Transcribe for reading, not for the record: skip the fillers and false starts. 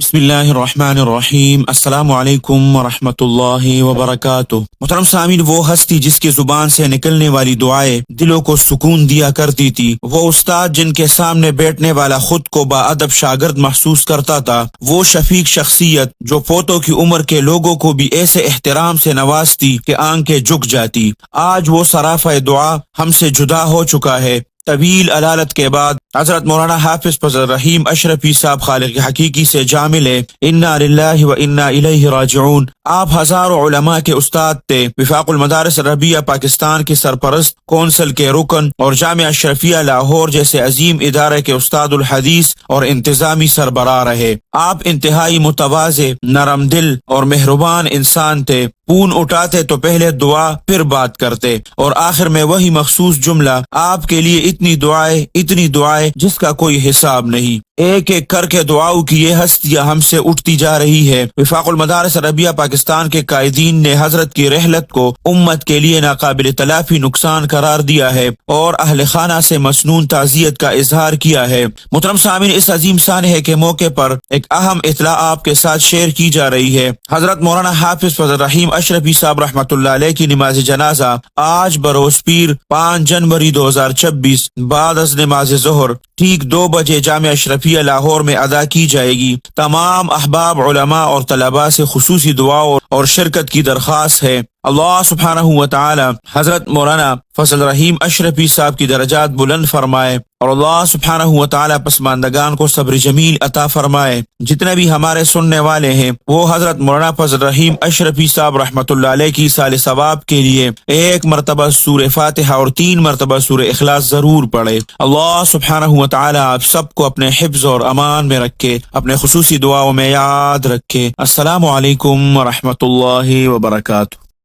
بسم اللہ الرحمن الرحیم۔ السلام علیکم ورحمۃ اللہ وبرکاتہ۔ محترم سامعین، وہ ہستی جس کی زبان سے نکلنے والی دعائیں دلوں کو سکون دیا کرتی تھی، وہ استاد جن کے سامنے بیٹھنے والا خود کو باادب شاگرد محسوس کرتا تھا، وہ شفیق شخصیت جو پوتوں کی عمر کے لوگوں کو بھی ایسے احترام سے نوازتی کہ آنکھیں جھک جاتی، آج وہ صرافہ دعا ہم سے جدا ہو چکا ہے۔ طویل علالت کے بعد حضرت مولانا حافظ فضل الرحیم اشرفی صاحب خالق حقیقی سے جا ملے۔ انا للہ و انا الیہ راجعون۔ آپ ہزاروں علماء کے استاد تھے، وفاق المدارس العربیہ پاکستان کے سرپرست، کونسل کے رکن اور جامعہ اشرفیہ لاہور جیسے عظیم ادارے کے استاد الحدیث اور انتظامی سربراہ رہے۔ آپ انتہائی متواضع، نرم دل اور مہربان انسان تھے۔ فون اٹھاتے تو پہلے دعا پھر بات کرتے، اور آخر میں وہی مخصوص جملہ، آپ کے لیے اتنی دعائیں جس کا کوئی حساب نہیں۔ ایک ایک کر کے دعاؤں کی یہ ہستیاں ہم سے اٹھتی جا رہی ہے۔ وفاق المدارس عربیہ پاکستان کے قائدین نے حضرت کی رحلت کو امت کے لیے ناقابل تلافی نقصان قرار دیا ہے اور اہل خانہ سے مسنون تعزیت کا اظہار کیا ہے۔ محترم سامعین، اس عظیم سانحے کے موقع پر ایک اہم اطلاع آپ کے ساتھ شیئر کی جا رہی ہے۔ حضرت مولانا حافظ فضل الرحیم اشرفی صاحب رحمۃ اللہ علیہ کی نماز جنازہ آج بروز پیر 5 جنوری 2026 بعد از نماز ظہر ٹھیک 2 بجے جامعہ اشرفیہ لاہور میں ادا کی جائے گی۔ تمام احباب، علماء اور طلباء سے خصوصی دعا اور شرکت کی درخواست ہے۔ اللہ سبحانہ و تعالی حضرت مولانا فضل الرحیم اشرفی صاحب کی درجات بلند فرمائے، اور اللہ سبحانہ و تعالی پسماندگان کو صبر جمیل عطا فرمائے۔ جتنے بھی ہمارے سننے والے ہیں وہ حضرت مولانا فضل الرحیم اشرفی صاحب رحمۃ اللہ علیہ کی سال ثواب کے لیے 1 مرتبہ سورہ فاتحہ اور 3 مرتبہ سورہ اخلاص ضرور پڑھے۔ اللہ سبحانہ و تعالی آپ سب کو اپنے حفظ اور امان میں رکھے، اپنے خصوصی دعاؤں میں یاد رکھے۔ السلام علیکم ورحمۃ اللہ وبرکاتہ۔